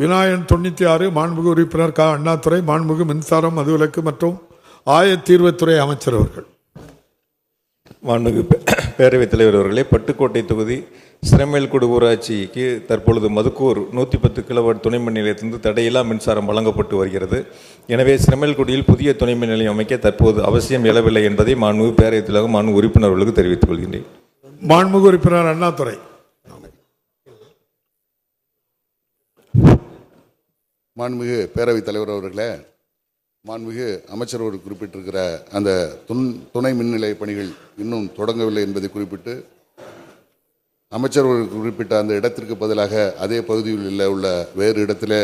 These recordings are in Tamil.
விநாயகன் 96 மாண்புமிகு உறுப்பினர் க. அண்ணாதுரை, மாண்புமிகு மின்சாரம், மதுவிலக்கு மற்றும் ஆயத்தீர்வுத்துறை அமைச்சர் அவர்கள். மாண்புமிகு பேரவைத் தலைவர் அவர்களே, பட்டுக்கோட்டை தொகுதி சிரமேல்குடு ஊராட்சிக்கு தற்பொழுது மதுக்கூர் 110 கிலோவாட் துணை மின் நிலையத்திலிருந்து தடையில்லா மின்சாரம் வழங்கப்பட்டு வருகிறது. எனவே சிரமேல்குடியில் புதிய துணை மின் நிலையம் அமைக்க தற்போது அவசியம் எழவில்லை என்பதை மாண்புமிகு பேரவைத் தலைவர் மாண்புமிகு உறுப்பினர்களுக்கு தெரிவித்துக் கொள்கின்றேன். மாண்புமிகு உறுப்பினர் அண்ணாதுரை. மாண்புமிகு பேரவைத் தலைவர் அவர்களே, மாண்புமிகு அமைச்சர் அவர்கள் குறிப்பிட்டிருக்கிற அந்த துணை மின் நிலைய பணிகள் இன்னும் தொடங்கவில்லை என்பதை குறிப்பிட்டு, அமைச்சர் அவர்கள் குறிப்பிட்ட அந்த இடத்திற்கு பதிலாக அதே பகுதியில் உள்ள வேறு இடத்திலே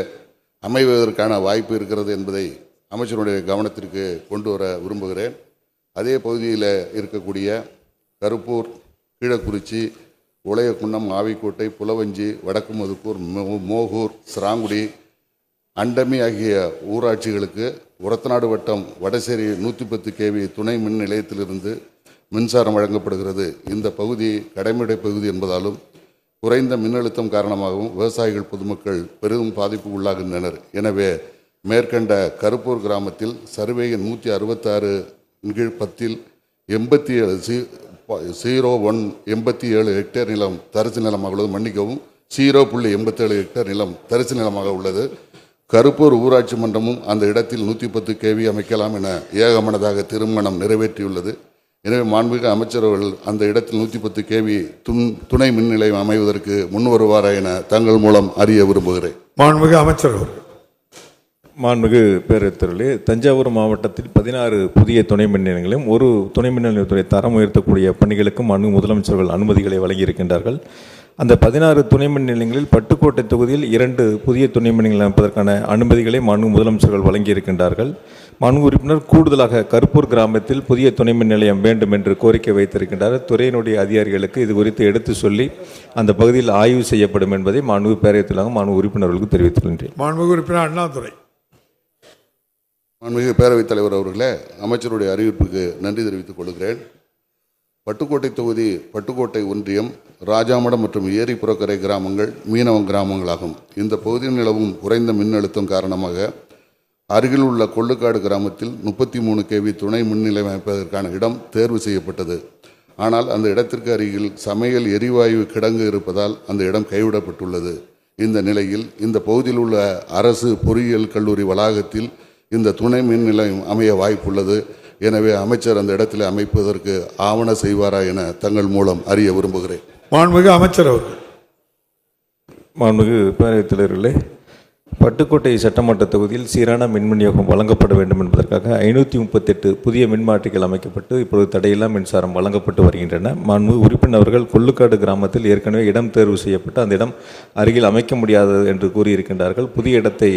அமைவதற்கான வாய்ப்பு இருக்கிறது என்பதை அமைச்சருடைய கவனத்திற்கு கொண்டு வர விரும்புகிறேன். அதே பகுதியில் இருக்கக்கூடிய கருப்பூர், கீழக்குறிச்சி, உளையக்குன்னம், ஆவிக்கோட்டை, புலவஞ்சி, வடக்கு மதுக்கூர், மோகூர், சிராங்குடி, அண்டமி ஆகிய ஊராட்சிகளுக்கு ஒரத்தநாடு வட்டம் வடசேரி 110 kV துணை மின் நிலையத்திலிருந்து மின்சாரம் வழங்கப்படுகிறது. இந்த பகுதி கடைமடை பகுதி என்பதாலும் குறைந்த மின்னழுத்தம் காரணமாகவும் விவசாயிகள், பொதுமக்கள் பெரிதும் பாதிப்பு உள்ளாகின்றனர். எனவே மேற்கண்ட கருப்பூர் கிராமத்தில் சர்வே எண் 166/10 87 ஹெக்டேர் நிலம் தரிசு நிலமாக உள்ளது. மன்னிக்கவும், 0.87 ஹெக்டேர் நிலம் தரிசு நிலமாக உள்ளது. கருப்பூர் ஊராட்சி மன்றமும் அந்த இடத்தில் 110 kV அமைக்கலாம் என ஏகமனதாக தீர்மானம் நிறைவேற்றியுள்ளது. எனவே மாண்புமிகு அமைச்சர் அவர்கள் அந்த இடத்தில் 110 kV துணை மின் நிலையம் அமைவதற்கு முன் வருவாரா என தங்கள் மூலம் அறிய விரும்புகிறேன். மாண்புமிகு அமைச்சர் அவர்கள். மாண்புமிகு பேரவைத் தலைவர்களே, தஞ்சாவூர் மாவட்டத்தில் 16 புதிய துணை மின் நிலையங்களையும் ஒரு துணை மின் நிலையத்துறை தரம் உயர்த்தக்கூடிய பணிகளுக்கும் மாண்புமிகு முதலமைச்சர்கள் அனுமதிகளை வழங்கியிருக்கின்றார்கள். அந்த 16 துணை மின் நிலையங்களில் பட்டுக்கோட்டை தொகுதியில் 2 புதிய துணை மின் நிலையங்கள் அமைப்பதற்கான அனுமதிகளை மாண்புமிகு முதலமைச்சர்கள் வழங்கியிருக்கின்றார்கள். மாண்புமிகு உறுப்பினர் கூடுதலாக கருப்பூர் கிராமத்தில் புதிய துணை மின் நிலையம் வேண்டும் என்று கோரிக்கை வைத்திருக்கின்றார். துறையினுடைய அதிகாரிகளுக்கு இது குறித்து எடுத்து சொல்லி அந்த பகுதியில் ஆய்வு செய்யப்படும் என்பதை மாண்புமிகு பேரவைத் தலைவர் மாண்புமிகு உறுப்பினர்களுக்கு தெரிவித்துள்ளேன். மாண்புமிகு உறுப்பினர் அண்ணாதுரை. மாண்புமிகு பேரவைத் தலைவர் அவர்களே, அமைச்சருடைய அறிவிப்புக்கு நன்றி தெரிவித்துக் கொள்கிறேன். பட்டுக்கோட்டை தொகுதி பட்டுக்கோட்டை ஒன்றியம், ராஜாமடம் மற்றும் ஏரி புறக்கரை கிராமங்கள் மீனவ கிராமங்களாகும். இந்த பகுதியில் நிலவும் குறைந்த மின்னழுத்தம் காரணமாக அருகில் உள்ள கொள்ளுக்காடு கிராமத்தில் 33 kV துணை மின் நிலையம் அமைப்பதற்கான இடம் தேர்வு செய்யப்பட்டது. ஆனால் அந்த இடத்திற்கு அருகில் சமையல் எரிவாயு கிடங்கு இருப்பதால் அந்த இடம் கைவிடப்பட்டுள்ளது. இந்த நிலையில் இந்த பகுதியில் உள்ள அரசு பொறியியல் கல்லூரி வளாகத்தில் இந்த துணை மின் நிலையம் அமைய வாய்ப்புள்ளது. எனவே அமைச்சர் அந்த இடத்தில் அமைப்பதற்கு ஆவண செய்வாரா என தங்கள் மூலம் அறிய விரும்புகிறேன். மாண்புமிகு அமைச்சர் அவர்கள். மாண்புமிகு பேரவைத் தலைவர்களே, பட்டுக்கோட்டை சட்டமன்ற தொகுதியில் சீரான மின் விநியோகம் வழங்கப்பட வேண்டும் என்பதற்காக 538 புதிய மின்மாற்றிகள் அமைக்கப்பட்டு இப்பொழுது தடையில்லா மின்சாரம் வழங்கப்பட்டு வருகின்றன. மாண்புமிகு உறுப்பினர்கள் கொள்ளுக்காடு கிராமத்தில் ஏற்கனவே இடம் தேர்வு செய்யப்பட்டு அந்த இடம் அருகில் அமைக்க முடியாது என்று கூறியிருக்கின்றார்கள். புதிய இடத்தை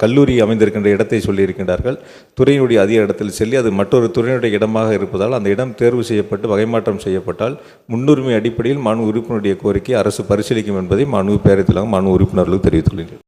கல்லூரி அமைந்திருக்கின்ற இடத்தை சொல்லியிருக்கின்றார்கள். துறையினுடைய அதிக இடத்தில் செல்லி அது மற்றொரு துறையினுடைய இடமாக இருப்பதால் அந்த இடம் தேர்வு செய்யப்பட்டு வகைமாற்றம் செய்யப்பட்டால் முன்னுரிமை அடிப்படையில் மாண்புமிகு உறுப்பினருடைய கோரிக்கை அரசு பரிசீலிக்கும் என்பதை மாண்புமிகு பேரவைத் தலைவர் மாண்புமிகு உறுப்பினர்களுக்கு தெரிவித்துள்ளேன்.